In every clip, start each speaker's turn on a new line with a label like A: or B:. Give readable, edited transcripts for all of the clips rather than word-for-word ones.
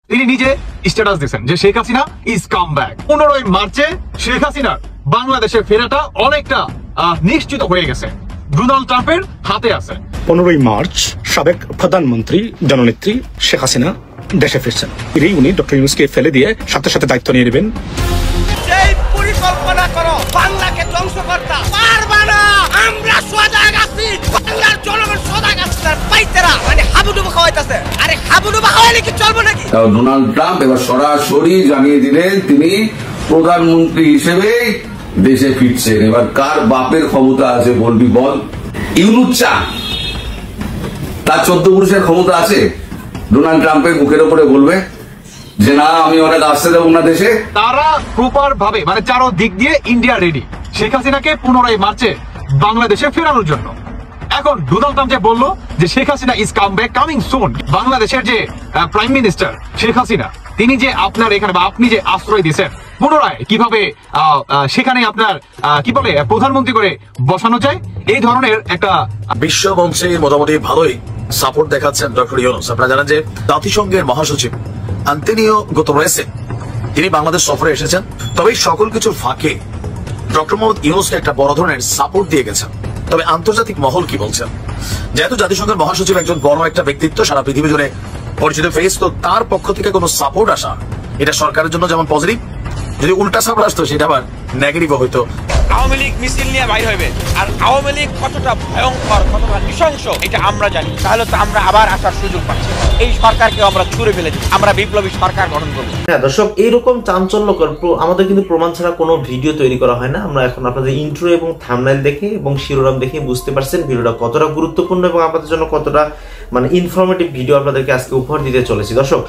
A: তিনি নিজে স্ট্যাটাস দিয়েছেন যে Sheikh Hasina is come back. 15ই মার্চে শেখ হাসিনার বাংলাদেশে ফেরাটা অনেকটা নিশ্চিত হয়ে গেছে, ডোনাল্ড ট্রাম্পের হাতে আছে।
B: 15ই মার্চ সাবেক প্রধানমন্ত্রী জননেত্রী শেখ হাসিনা দেশে ফিরছেন। উনি ডক্টর ইউনূসকে ফেলে দিয়ে সাথে সাথে দায়িত্ব নিয়ে নেবেন।
C: সেই পরিকল্পনা করো বাংলাকে ধ্বংস করতে পারবে না। আমরা সজাগ আছি, বাংলার জনগণ সজাগ আছে। তার পাইতেরা মানে হাবুডুবু খাওয়াইতেছে। আরে হাবুডুবু খাওয়াইলে কি চলবে নাকি?
D: ডোনাল্ড ট্রাম্প এবার সরাসরি জানিয়ে দিলেন তিনি প্রধানমন্ত্রী হিসেবে দেশে ফিরছেন। এবার কার বাপের ক্ষমতা আছে বলবি বল? ইউনূস চা তার 14 পুরুষের ক্ষমতা আছে ডোনাল্ড ট্রাম্পের মুখের উপরে বলবে যে না আমি অনেক আসতে দেবো না দেশে?
A: তারা প্রপার ভাবে মানে চারো দিক দিয়ে ইন্ডিয়া রেডি শেখ হাসিনাকে 15ই মার্চে বাংলাদেশে ফেরানোর জন্য। এখন ডোনাল্ড ট্রাম্প যে বললো যে Sheikh Hasina is come back coming soon, বাংলাদেশের যে প্রাইম মিনিস্টার শেখ হাসিনা তিনি যে আপনার এখানে বা আপনি যে আশ্রয় দিয়েছেন পুনরায় কিভাবে সেখানে আপনার কি বলে প্রধানমন্ত্রী করে বসানো যায়, এই ধরনের একটা
E: বিশ্বমঞ্চে মোটামুটি ভালোই সাপোর্ট দেখাচ্ছেন ডক্টর ইউনূস। আপনারা জানেন যে জাতিসংঘের মহাসচিব আন্তোনিও গুতেরেস তিনি বাংলাদেশ সফরে এসেছেন, তবে সকল কিছুর ফাঁকে ডক্টর মোহাম্মদ ইউনূসকে একটা বড় ধরনের সাপোর্ট দিয়ে গেছেন। তবে আন্তর্জাতিক মহল কি বলছেন? যেহেতু জাতিসংঘের মহাসচিব একজন বড় একটা ব্যক্তিত্ব, সারা পৃথিবী জুড়ে পরিচিত ফেস, তো তার পক্ষ থেকে কোনো সাপোর্ট আসা এটা সরকারের জন্য যেমন পজিটিভ, যদি উল্টা সাপোর্ট আসতো সেটা আবার নেগেটিভ হইতো।
C: আওয়ামী লীগ মিছিল নিয়ে বাইর হইবে, আর আওয়ামী লীগ কতটা ভয়ঙ্কর কতটা নৃশংস এটা আমরা জানি। তাহলে তো আমরা আবার আসার সুযোগ পাচ্ছি, এই সরকারকে আমরা ছুড়ে ফেলে দিই, আমরা বিপ্লবী সরকার গঠন করব।
F: হ্যাঁ দর্শক, এইরকম চাঞ্চল্যকর আমাদের কিন্তু প্রমাণ ছাড়া কোনো ভিডিও তৈরি করা হয় না। আমরা এখন আপনাদের ইন্ট্রো এবং থাম্বনেইল দেখে এবং শিরোনাম দেখে বুঝতে পারছেন ভিডিওটা কতটা গুরুত্বপূর্ণ এবং আপনাদের জন্য কতটা মানে ইনফরমেটিভ ভিডিও আপনাদেরকে আজকে উপহার দিতে চলেছি। দর্শক,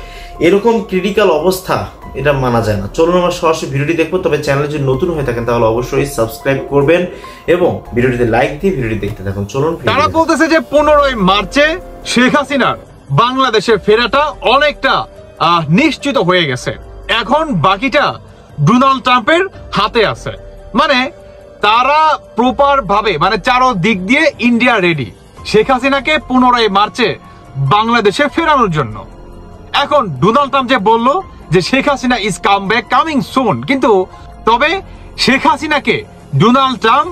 F: এরকম ক্রিটিক্যাল অবস্থা এটা মানা যায় না। চলুন আমরা সরাসরি ভিডিওটি দেখবো। তবে চ্যানেলে যদি নতুন হয়ে থাকেন তাহলে অবশ্যই সাবস্ক্রাইব করবেন এবং ভিডিওটিতে লাইক দিয়ে ভিডিওটি দেখতে থাকুন। চলুন।
A: তারা বলতেছে যে 15ই মার্চে শেখ হাসিনার বাংলাদেশে ফেরাটা অনেকটা নিশ্চিত হয়ে গেছে, এখন বাকিটা ডোনাল্ড ট্রাম্পের হাতে আছে। মানে তারা প্রপার ভাবে মানে চারো দিক দিয়ে ইন্ডিয়া রেডি শেখ হাসিনাকে 15ই মার্চে বাংলাদেশে ফেরানোর জন্য। এখন ডোনাল্ড ট্রাম্প যে বললো যে Sheikh Hasina is come back coming soon, কিন্তু তবে শেখ হাসিনাকে ডোনাল্ড ট্রাম্প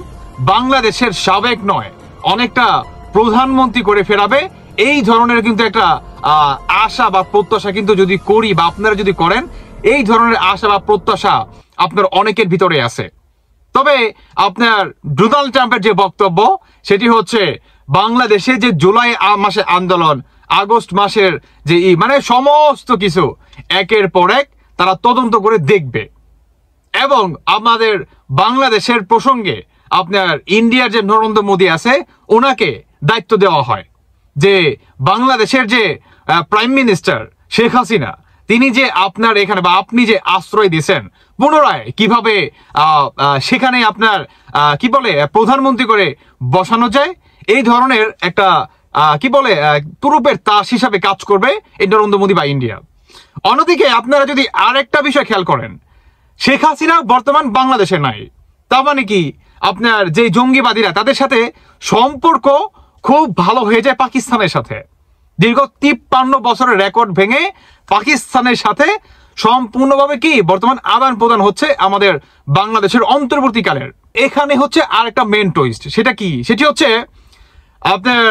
A: বাংলাদেশের সাবেক নয় অনেকটা প্রধানমন্ত্রী করে ফেরাবে, এই ধরনের কিন্তু একটা আশা বা প্রত্যাশা কিন্তু যদি করি বা আপনারা যদি করেন, এই ধরনের আশা বা প্রত্যাশা আপনার অনেকের ভিতরে আছে। তবে আপনার ডোনাল্ড ট্রাম্পের যে বক্তব্য সেটি হচ্ছে বাংলাদেশে যে জুলাই মাসে আন্দোলন, আগস্ট মাসের যে মানে সমস্ত কিছু একের পর এক তারা তদন্ত করে দেখবে এবং আমাদের বাংলাদেশের প্রসঙ্গে আপনার ইন্ডিয়ার যে নরেন্দ্র মোদী আছে ওনাকে দায়িত্ব দেওয়া হয় যে বাংলাদেশের যে প্রাইম মিনিস্টার শেখ হাসিনা তিনি যে আপনার এখানে বা আপনি যে আশ্রয় দিয়েছেন পুনরায় কিভাবে সেখানে আপনার কি বলে প্রধানমন্ত্রী করে বসানো যায়, এই ধরনের একটা কি বলে তুরুপের তাস হিসাবে কাজ করবে এই নরেন্দ্র মোদী বা ইন্ডিয়া। অন্যদিকে আপনারা যদি আরেকটা বিষয় খেয়াল করেন, শেখ হাসিনা বর্তমান বাংলাদেশে নাই, তার মানে কি আপনার যে জঙ্গিবাদীরা তাদের সাথে সম্পর্ক খুব ভালো হয়ে যায় পাকিস্তানের সাথে। দীর্ঘ 53 বছরের রেকর্ড ভেঙে পাকিস্তানের সাথে সম্পূর্ণভাবে কি বর্তমান আদান প্রদান হচ্ছে আমাদের বাংলাদেশের অন্তর্বর্তীকালের। এখানে হচ্ছে আরেকটা মেন টুইস্ট, সেটা কি? সেটি হচ্ছে আপনার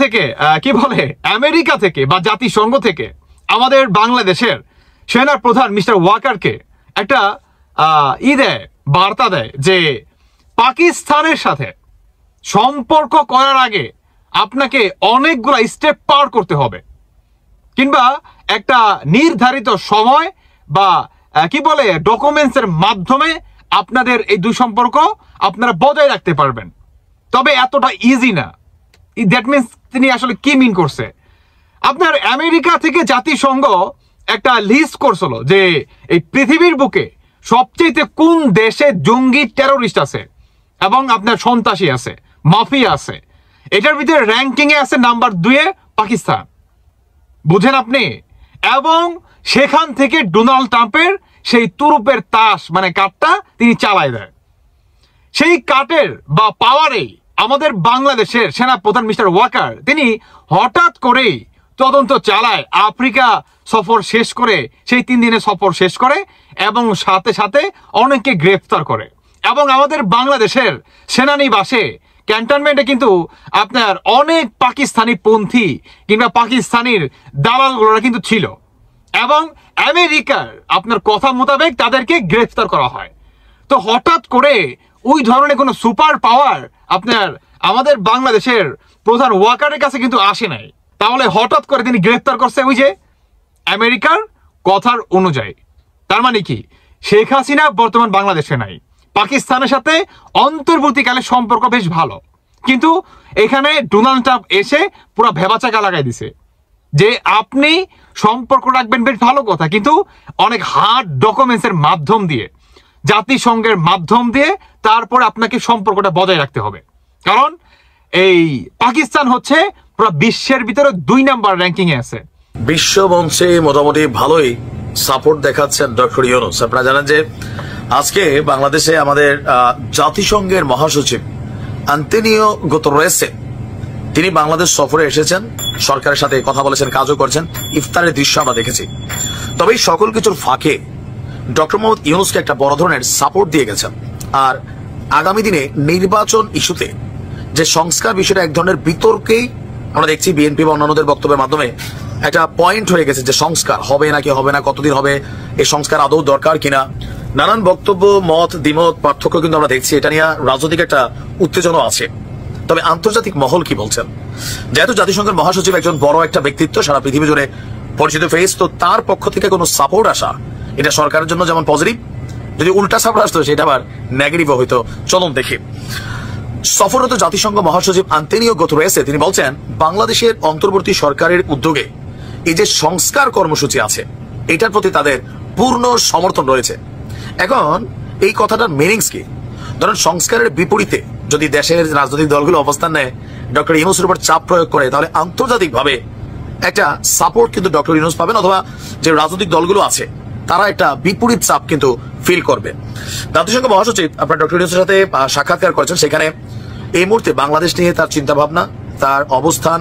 A: থেকে কি বলে আমেরিকা থেকে বা জাতিসংঘ থেকে আমাদের বাংলাদেশের সেনা প্রধান মিস্টার ওয়াকারকে একটা দেয়, বার্তা দেয় যে পাকিস্তানের সাথে সম্পর্ক করার আগে আপনাকে অনেকগুলা স্টেপ পার করতে হবে, কিংবা একটা নির্ধারিত সময় বা কি বলে ডকুমেন্টসের মাধ্যমে আপনাদের এই দুই সম্পর্ক আপনারা বজায় রাখতে পারবেন। তবে এতটা ইজি না। দ্যাট মিনস তিনি আসলে কি মিন করছে, আপনার আমেরিকা থেকে জাতিসংঘ একটা লিস্ট করছিল যে এই পৃথিবীর বুকে সবচেয়ে কোন দেশে জঙ্গি টেরোরিস্ট আছে এবং আপনার সন্ত্রাসী আছে, মাফিয়া আছে, এটার ভিতরে র্যাঙ্কিং এ আছে নাম্বার 2-এ পাকিস্তান। বুঝেন আপনি? এবং সেখান থেকে ডোনাল্ড ট্রাম্পের সেই তুরুপের তাস মানে কাঠটা তিনি চালায় দেয়। সেই কাঠের বা পাওয়ারেই আমাদের বাংলাদেশের সেনা প্রধান মিস্টার ওয়াকার তিনি হঠাৎ করেই তদন্ত চালায় আফ্রিকা সফর শেষ করে, সেই 3 দিনের সফর শেষ করে এবং সাথে সাথে অনেককে গ্রেফতার করে। এবং আমাদের বাংলাদেশের সেনানিবাসে ক্যান্টনমেন্টে কিন্তু আপনার অনেক পাকিস্তানি পন্থী কিংবা পাকিস্তানির দালালগুলোরা কিন্তু ছিল এবং আমেরিকার আপনার কথা মোতাবেক তাদেরকে গ্রেফতার করা হয়। তো হঠাৎ করে ওই ধরনের কোনো সুপার পাওয়ার আপনার আমাদের বাংলাদেশের প্রধান ওয়াকারের কাছে কিন্তু আসে নাই। তাহলে হঠাৎ করে তিনি গ্রেফতার করছে ওই যে আমেরিকার কথার অনুযায়ী। তার মানে কি, শেখ হাসিনা বর্তমান বাংলাদেশে নাই, পাকিস্তানের সাথে অন্তর্বর্তীকালে সম্পর্ক বেশ ভালো, কিন্তু এখানে ডোনাল্ড ট্রাম্প এসে পুরো ভেবাচাকা লাগাই দিছে যে আপনি সম্পর্ক রাখবেন বেশ ভালো কথা, কিন্তু অনেক হার্ড ডকুমেন্টসের মাধ্যম দিয়ে, জাতিসংঘের মাধ্যম দিয়ে তারপর আপনাকে সম্পর্কটা বজায় রাখতে হবে। কারণ এই পাকিস্তান হচ্ছে পুরো বিশ্বের ভিতরে 2 নাম্বার র্যাঙ্কিং এ আছে।
E: বিশ্ব মঞ্চে মোটামুটি ভালোই সাপোর্ট দেখাচ্ছেন ডক্টর ইউনূস। আপনারা জানেন যে আজকে বাংলাদেশে আমাদের জাতিসংঘের মহাসচিব আন্তোনিও গুতেরেস তিনি বাংলাদেশ সফরে এসেছেন, সরকারের সাথে কথা বলেছেন, কাজও করছেন, ইফতারের দৃশ্য আমরা দেখেছি। তবে এই সকল কিছুর ফাঁকে ডক্টর মোহাম্মদ ইউনূসকে একটা বড় ধরনের সাপোর্ট দিয়ে গেছেন। আর আগামী দিনে নির্বাচন ইস্যুতে যে সংস্কার বিষয়টা এক ধরনের বিতর্কেই আমরা দেখছি, বিএনপি বা অন্যান্যদের বক্তব্যের মাধ্যমে একটা পয়েন্ট হয়ে গেছে যে সংস্কার হবে নাকি হবে না, কতদিন হবে, এই সংস্কার আদৌ দরকার কিনা, নানান বক্তব্য, মত দ্বিমত, পার্থক্য কিন্তু আমরা দেখছি। এটা নিয়ে রাজনৈতিক একটা উত্তেজনা আছে। তবে আন্তর্জাতিক মহল কি বলছেন? যেহেতু জাতিসংঘের মহাসচিব একজন বড় একটা ব্যক্তিত্ব, সারা পৃথিবী জুড়ে পরিচিত ফেস, তো তার পক্ষ থেকে কোনো সাপোর্ট আসা এটা সরকারের জন্য যেমন পজিটিভ, যদি উল্টা সাপোর্ট আসতো সেটা আবার নেগেটিভ হইতো। চলুন দেখি। সফররত জাতিসংঘ মহাসচিব আন্তোনিও গুতেরেস তিনি বলছেন বাংলাদেশের অন্তর্বর্তী সরকারের উদ্যোগে এই যে সংস্কার কর্মসূচি আছে এটার প্রতি তাদের পূর্ণ সমর্থন রয়েছে। এখন এই কথাটার মিনিংস কি? ধরেন সংস্কারের বিপরীতে যদি দেশের রাজনৈতিক দলগুলো অবস্থান নেয়, ডক্টর ইউনূসের উপর চাপ প্রয়োগ করে, তাহলে আন্তর্জাতিকভাবে একটা সাপোর্ট কিন্তু ডক্টর ইউনূস পাবেন, অথবা যে রাজনৈতিক দলগুলো আছে তারা একটা বিপরীত চাপ কিন্তু ফিল করবে। জাতিসংঘ মহাসচিব আপনার ডক্টর ইউনূসের সাথে সাক্ষাৎকার করেছেন, সেখানে এই মুহূর্তে বাংলাদেশ নিয়ে তার চিন্তা ভাবনা, তার অবস্থান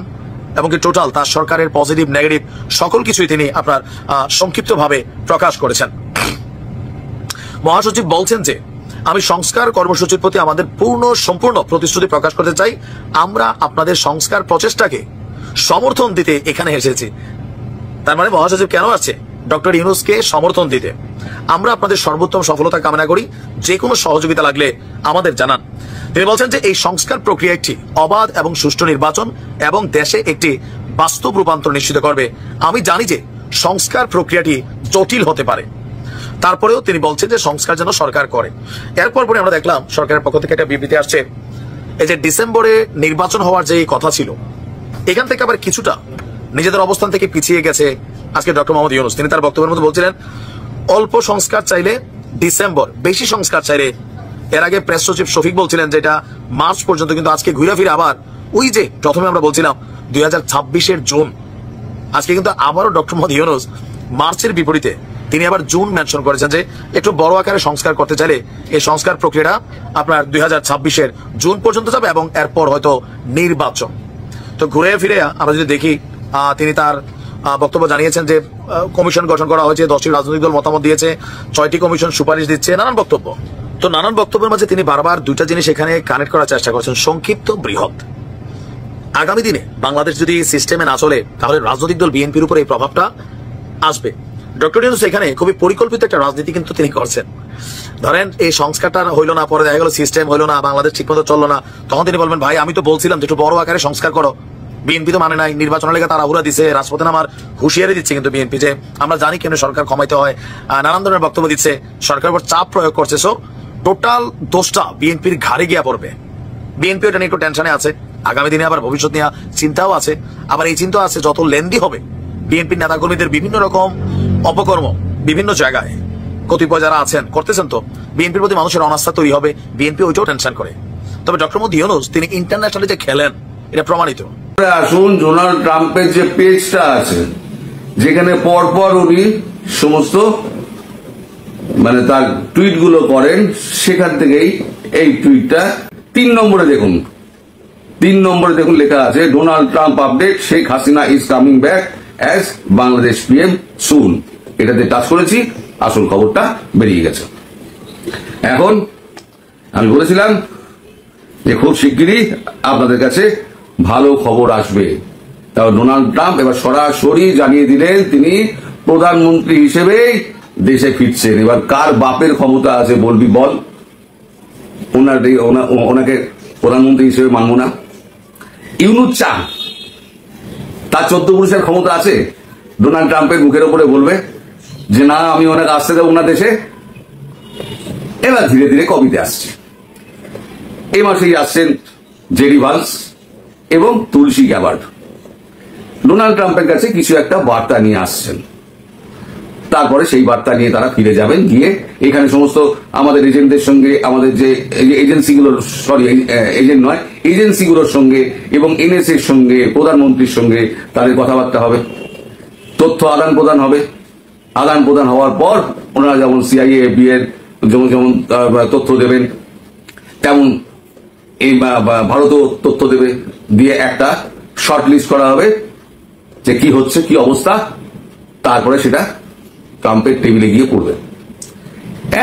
E: এবং টোটাল তার সরকারের পজিটিভ নেগেটিভ সকল কিছুই তিনি আপনার সংক্ষিপ্তভাবে প্রকাশ করেছেন। মহাসচিব বলছেন যে আমি সংস্কার কর্মসূচির প্রতি আমাদের সম্পূর্ণ প্রতিশ্রুতি প্রকাশ করতে চাই। আমরা আপনাদের সংস্কার প্রচেষ্টাকে সমর্থন দিতে এখানে এসেছি। তার মানে মহাসচিব কেন আছে? ডক্টর ইউনূসকে সমর্থন দিতে। আমরা আপনাদের সর্বোত্তম সফলতা কামনা করি, যে কোনো সহযোগিতা লাগলে আমাদের জানান। তিনি বলছেন যে এই সংস্কার প্রক্রিয়াটি অবাধ এবং সুষ্ঠু নির্বাচন এবং দেশে একটি বাস্তব রূপান্তর নিশ্চিত করবে। আমি জানি যে সংস্কার প্রক্রিয়াটি জটিল হতে পারে, তারপরেও তিনি বলছেন যে সংস্কার যেন সরকার করে। এরপর পরে আমরা দেখলাম সরকারের পক্ষ থেকে একটা বিবৃতি আসছে, এই যে ডিসেম্বরে নির্বাচন হওয়ার যে কথা ছিল, এখান থেকে আবার কিছুটা নিজেদের অবস্থান থেকে পিছিয়ে গেছে আজকে ডক্টর মোহাম্মদ ইউনূস। তিনি তার বক্তব্যের মধ্যে বলছিলেন অল্প সংস্কার চাইলে ডিসেম্বর, বেশি সংস্কার চাইলে, এর আগে প্রেস সচিব শফিক বলছিলেন যে এটা মার্চ পর্যন্ত, কিন্তু আজকে ঘুরে ফিরে আবার ওই যে প্রথমে আমরা বলছিলাম 2026-এর জুন, আজকে কিন্তু আবারও ডক্টর মোহাম্মদ ইউনূস মার্চের বিপরীতে তিনি আবার জুন মেনশন করেছেন যে একটু বড় আকারে সংস্কার করতে চাইলে এই সংস্কার প্রক্রিয়াটা আপনার 2026-এর জুন পর্যন্ত যাবে এবং এরপর হয়তো নির্বাচন। তো ঘুরে ফিরে আমরা যদি দেখি, তিনি তার বক্তব্য জানিয়েছেন যে কমিশন গঠন করা হয়েছে, 10টি রাজনৈতিক দল মতামত দিয়েছে, 6টি কমিশন সুপারিশ দিচ্ছে, নানান বক্তব্য। তো নানান বক্তব্যের মাঝে তিনি বারবার দুইটা জিনিস এখানে কানেক্ট করার চেষ্টা করছেন, সংক্ষিপ্ত, বৃহৎ। আগামী দিনে বাংলাদেশ যদি সিস্টেমে না চলে তাহলে রাজনৈতিক দল বিএনপির উপর এই প্রভাবটা আসবে। ডক্টর ইউনূস এখানে খুবই পরিকল্পিত একটা রাজনীতি কিন্তু তিনি করছেন। ধরেন এই সংস্কারটা হইলো না, পরে দেখা গেল সিস্টেম হইলো না, বাংলাদেশ ঠিকমতো চললো না, তখন তিনি বলবেন ভাই আমি তো বলছিলাম যে একটু বড় আকারে সংস্কার করো, বিএনপি তো মানে নাই, নির্বাচনের লেগে তারা হুরা দিচ্ছে, রাজপথে আমার হুঁশিয়ারি দিচ্ছে কিন্তু বিএনপি যে আমরা জানি কেন সরকার ক্ষমাইতে হয়, নানান ধরনের বক্তব্য দিচ্ছে, সরকারের উপর চাপ প্রয়োগ করছে। সো টোটাল দোষটা বিএনপির ঘাড়ে গিয়া পড়বে। বিএনপি এটা নিয়ে একটু টেনশনে আছে, আগামী দিনে আবার ভবিষ্যৎ নিয়ে চিন্তাও আছে। আবার এই চিন্তা আছে যত লেন্দি হবে বিএনপির নেতাকর্মীদের বিভিন্ন রকম অপকর্ম বিভিন্ন জায়গায় কতিপয় যারা আছেন করতেছেন, তো বিএনপির প্রতি মানুষের অনাস্থা তৈরি হবে, বিএনপি ওইটাও টেনশন করে। তবে ডক্টর মোহাম্মদ ইউনূস তিনি ইন্টারন্যাশনালি যে খেলেন এটা প্রমাণিত।
D: আসুন, ডোনাল্ড ট্রাম্পের যে পেজটা আছে যেখানে পরপর উনি সমস্ত মানে তার টুইট গুলো করেন, সেখান থেকেই এই টুইটটা 3 নম্বরে দেখুন। 3 নম্বরে দেখুন লেখা আছে Donald Trump update, Sheikh Hasina is coming back, as Bangladesh PM soon, এটাতে টাচ করেছি, আসল খবরটা বেরিয়ে গেছে। এখন আমি বলেছিলাম যে খুব শিগগিরই আপনাদের কাছে ভালো খবর আসবে। তাও ডোনাল্ড ট্রাম্প এবার সরাসরি জানিয়ে দিলেন তিনি প্রধানমন্ত্রী হিসেবেই দেশে ফিরছেন। এবার কার বাপের ক্ষমতা আছে বলবি বল? ওনাকে প্রধানমন্ত্রী হিসেবে মানব না? ইউনুস চান, তার 14 পুরুষের ক্ষমতা আছে ডোনাল্ড ট্রাম্পের মুখের উপরে বলবে যে না আমি ওনাকে আসতে দেবো না দেশে। এবার ধীরে ধীরে কবিতে আসছে। এই মাসেই আসছেন জেডি ভান্স এবং তুলসী গ্যাবার্ড ডোনাল্ড ট্রাম্পের কাছে কিছু একটা বার্তা নিয়ে আসছেন। তারপরে সেই বার্তা নিয়ে তারা ফিরে যাবেন, গিয়ে এখানে সমস্ত আমাদের এজেন্টদের সঙ্গে, আমাদের যে এজেন্সিগুলোর, এজেন্ট নয়, এজেন্সিগুলোর সঙ্গে এবং এনএসএ এর সঙ্গে, প্রধানমন্ত্রীর সঙ্গে তাদের কথাবার্তা হবে, তথ্য আদান প্রদান হবে। আদান প্রদান হওয়ার পর ওনারা যেমন সিআইএ, এফবি এর যেমন তথ্য দেবেন, তেমন এই ভারতও তথ্য দেবে, দিয়ে একটা শর্ট লিস্ট করা হবে যে কি হচ্ছে, কি অবস্থা। তারপরে সেটা ট্রাম্পের টেবিলে গিয়ে পড়বে।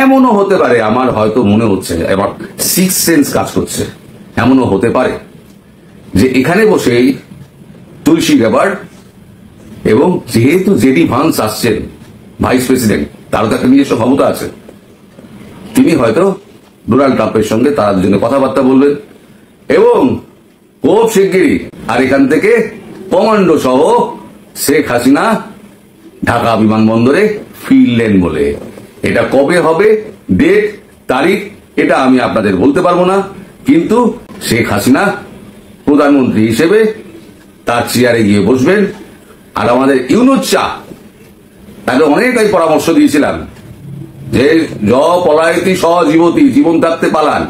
D: এমনও হতে পারে, আমার হয়তো মনে হচ্ছে, এবার সিক্স সেন্স কাজ করছে, এমনও হতে পারে যে এখানে বসেই তুলসী গ্যাবার্ড এবং যেহেতু জেডি ভান্স আসছেন ভাইস প্রেসিডেন্ট, তারও তো একটা নিজস্ব ক্ষমতা আছে, তিনি হয়তো ডোনাল্ড ট্রাম্পের সঙ্গে তার জন্য কথাবার্তা বলবেন এবং খুব শিগগিরই আর এখান থেকে কমান্ডো সহ শেখ হাসিনা ঢাকা বিমানবন্দরে ফিরলেন বলে। এটা কবে হবে, ডেট, তারিখ, এটা আমি আপনাদের বলতে পারবো না, কিন্তু শেখ হাসিনা প্রধানমন্ত্রী হিসেবে তার চেয়ারে গিয়ে বসবেন। আর আমাদের ইউনুস চা, তাকে অনেক আমি পরামর্শ দিয়েছিলাম যে পলায়তি সহজীবতী, জীবন থাকতে পালান।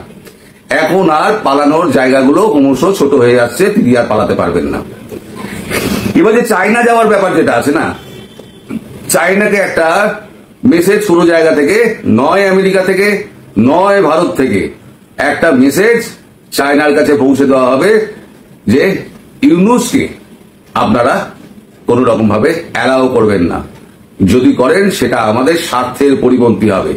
D: এখন আর পালানোর জায়গাগুলো ক্রমশ ছোট হয়ে যাচ্ছে, তিনি আর পালাতে পারবেন না। এবার যে চায়না যাওয়ার ব্যাপার যেটা আছে না, চায়নাকে একটা মেসেজ পুরো জায়গা থেকে, নয় আমেরিকা থেকে, নয় ভারত থেকে, একটা মেসেজ চায়নার কাছে পৌঁছে দেওয়া হবে যে ইউনুসকে আপনারা কোন রকম ভাবে অ্যালাউ করবেন না, যদি করেন সেটা আমাদের স্বার্থের পরিপন্থী হবে।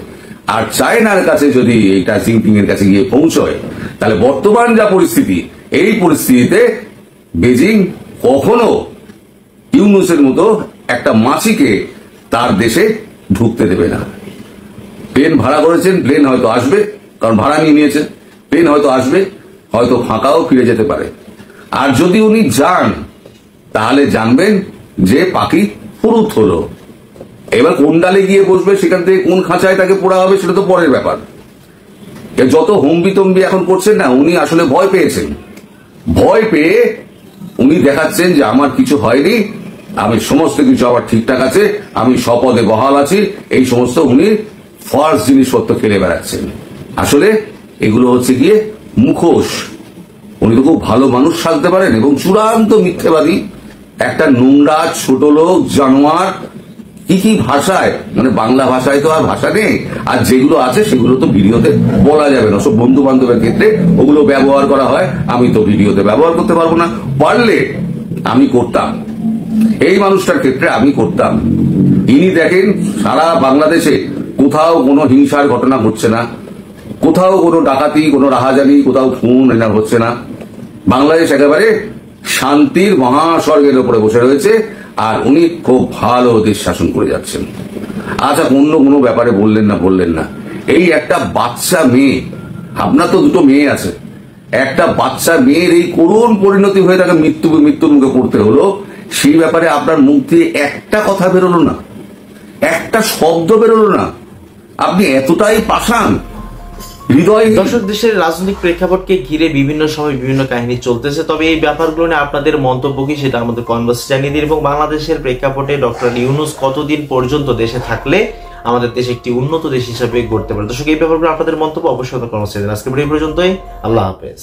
D: আর চায়নার কাছে যদি এইটা জিনপিং এর কাছে গিয়ে পৌঁছয়, তাহলে বর্তমান যা পরিস্থিতি, এই পরিস্থিতিতে বেজিং কখনো ইউনুসের মতো একটা মাছিকে তার দেশে ঢুকতে দেবে না। প্লেন ভাড়া করেছেন, প্লেন হয়তো আসবে, কারণ ভাড়া নিয়ে নিয়েছেন, প্লেন হয়তো আসবে, হয়তো ফাঁকাও ফিরে যেতে পারে। আর যদি উনি যান, তাহলে জানবেন যে পাখি ফুরুত হলো। এবার কোন ডালে গিয়ে বসবে, সেখান থেকে কোন খাঁচায় তাকে পোড়া হবে, সেটা তো পরের ব্যাপার। যত হম্বি তম্বি এখন করছেন না, উনি আসলে ভয় পেয়েছেন। ভয় পেয়ে উনি দেখাচ্ছেন যে আমার কিছু হয়নি, আমি সমস্ত কিছু আবার ঠিকঠাক আছে, আমি স্বপদে বহাল আছি, এই সমস্ত উনি ফলস জিনিসপত্র ফেলে বেড়াচ্ছেন। আসলে এগুলো হচ্ছে গিয়ে মুখোশ। উনি তো খুব ভালো মানুষ সাজতে পারেন এবং চূড়ান্ত মিথ্যেবাদী, একটা নোংরা ছোট লোক, জানোয়ার। কি ভাষায়, মানে বাংলা ভাষায় তো আর ভাষা নেই, আর যেগুলো আছে সেগুলো তো ভিডিওতে বলা যাবে না। সব বন্ধু বান্ধবের ক্ষেত্রে ওগুলো ব্যবহার করা হয়, আমি তো ভিডিওতে ব্যবহার করতে পারবো না। পারলে আমি করতাম, এই মানুষটার ক্ষেত্রে আমি করতাম। ইনি দেখেন সারা বাংলাদেশে কোথাও কোনো হিংসার ঘটনা ঘটছে না, কোথাও কোনো ডাকাতি, কোনো রাহাজানি, কোথাও খুন এনার হচ্ছে না। বাংলাদেশ একেবারে শান্তির মহাস্বর্গের উপরে বসে রয়েছে, আর উনি খুব ভালো দেশ শাসন করে যাচ্ছেন। আচ্ছা, অন্য কোনো ব্যাপারে বললেন না, এই একটা বাচ্চা মেয়ে, আপনার তো দুটো মেয়ে আছে, একটা বাচ্চা মেয়ের এই করুণ পরিণতি হয়ে তাকে মৃত্যুর মুখে পড়তে হলো, সেই ব্যাপারে আপনার মুখ দিয়ে একটা কথা বেরোলো না, একটা শব্দ বেরোলো না। আপনি এতটাই পাষাণ হৃদয়।
F: দর্শক, দেশের রাজনৈতিক প্রেক্ষাপটকে ঘিরে বিভিন্ন সময় বিভিন্ন কাহিনী চলতেছে, তবে এই ব্যাপারগুলো নিয়ে আপনাদের মন্তব্য কি সেটা আমাদের কনভার্সে জানিয়ে দিন। এবং বাংলাদেশের প্রেক্ষাপটে ডক্টর ইউনুস কতদিন পর্যন্ত দেশে থাকলে আমাদের দেশ একটি উন্নত দেশ হিসেবে গড়তে পারে। দর্শক, এই ব্যাপারগুলো আপনাদের মন্তব্য অবশ্যই কনভার্সে জানান। আজকে এই পর্যন্তই, আল্লাহ হাফেজ।